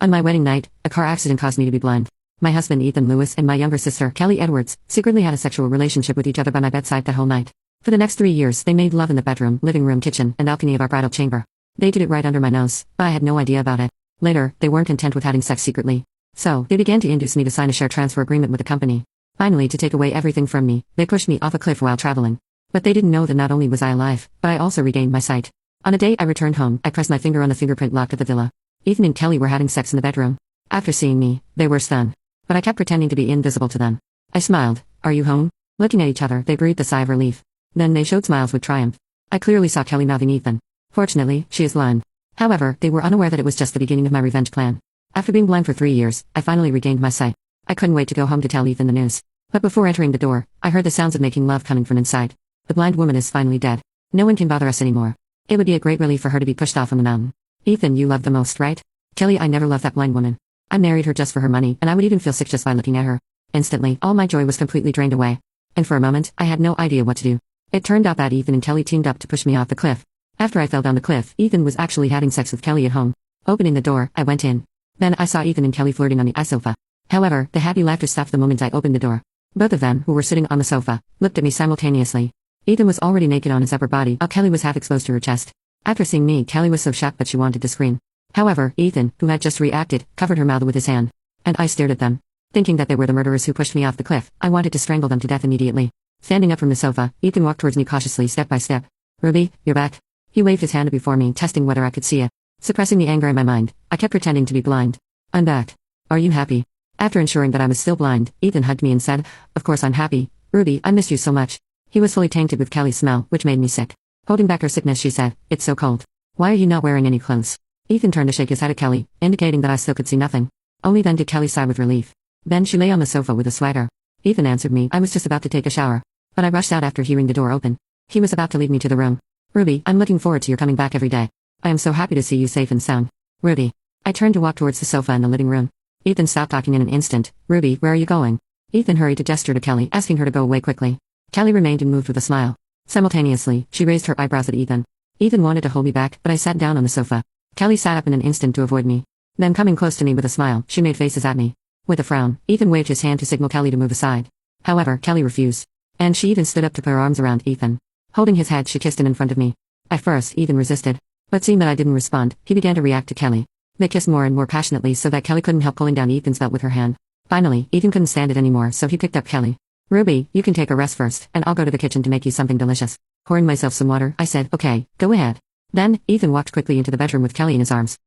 On my wedding night, a car accident caused me to be blind. My husband Ethan Lewis and my younger sister Kelly Edwards secretly had a sexual relationship with each other by my bedside that whole night. For the next 3 years they made love in the bedroom, living room, kitchen, and balcony of our bridal chamber. They did it right under my nose, but I had no idea about it. Later, they weren't content with having sex secretly. So, they began to induce me to sign a share transfer agreement with the company. Finally, to take away everything from me, they pushed me off a cliff while traveling. But they didn't know that not only was I alive, but I also regained my sight. On a day I returned home, I pressed my finger on the fingerprint lock at the villa. Ethan and Kelly were having sex in the bedroom. After seeing me, they were stunned. But I kept pretending to be invisible to them. I smiled. "Are you home?" Looking at each other, they breathed a sigh of relief. Then they showed smiles with triumph. I clearly saw Kelly mouthing Ethan. Fortunately, she is blind. However, they were unaware that it was just the beginning of my revenge plan. After being blind for 3 years, I finally regained my sight. I couldn't wait to go home to tell Ethan the news. But before entering the door, I heard the sounds of making love coming from inside. The blind woman is finally dead. No one can bother us anymore. It would be a great relief for her to be pushed off on the mountain. Ethan, you love the most, right? Kelly, I never loved that blind woman. I married her just for her money, and I would even feel sick just by looking at her. Instantly, all my joy was completely drained away. And for a moment, I had no idea what to do. It turned out that Ethan and Kelly teamed up to push me off the cliff. After I fell down the cliff, Ethan was actually having sex with Kelly at home. Opening the door, I went in. Then I saw Ethan and Kelly flirting on the sofa. However, the happy laughter stopped the moment I opened the door. Both of them, who were sitting on the sofa, looked at me simultaneously. Ethan was already naked on his upper body, while Kelly was half exposed to her chest. After seeing me, Kelly was so shocked that she wanted to scream. However, Ethan, who had just reacted, covered her mouth with his hand. And I stared at them. Thinking that they were the murderers who pushed me off the cliff, I wanted to strangle them to death immediately. Standing up from the sofa, Ethan walked towards me cautiously step by step. "Ruby, you're back." He waved his hand before me, testing whether I could see it. Suppressing the anger in my mind, I kept pretending to be blind. "I'm back. Are you happy?" After ensuring that I was still blind, Ethan hugged me and said, "Of course I'm happy. Ruby, I missed you so much." He was fully tainted with Kelly's smell, which made me sick. Holding back her sickness, she said, "It's so cold. Why are you not wearing any clothes?" Ethan turned to shake his head at Kelly, indicating that I still could see nothing. Only then did Kelly sigh with relief. Then she lay on the sofa with a swagger. Ethan answered me. I was just about to take a shower. But I rushed out after hearing the door open. He was about to lead me to the room. "Ruby, I'm looking forward to your coming back every day. I am so happy to see you safe and sound." "Ruby." I turned to walk towards the sofa in the living room. Ethan stopped talking in an instant. "Ruby, where are you going?" Ethan hurried to gesture to Kelly, asking her to go away quickly. Kelly remained unmoved with a smile. Simultaneously, she raised her eyebrows at Ethan. Ethan wanted to hold me back, but I sat down on the sofa. Kelly sat up in an instant to avoid me. Then coming close to me with a smile, she made faces at me. With a frown, Ethan waved his hand to signal Kelly to move aside. However, Kelly refused. And she even stood up to put her arms around Ethan. Holding his head, she kissed him in front of me. At first, Ethan resisted. But seeing that I didn't respond, he began to react to Kelly. They kissed more and more passionately so that Kelly couldn't help pulling down Ethan's belt with her hand. Finally, Ethan couldn't stand it anymore, so he picked up Kelly. "Ruby, you can take a rest first, and I'll go to the kitchen to make you something delicious." Pouring myself some water, I said, "Okay, go ahead." Then, Ethan walked quickly into the bedroom with Kelly in his arms.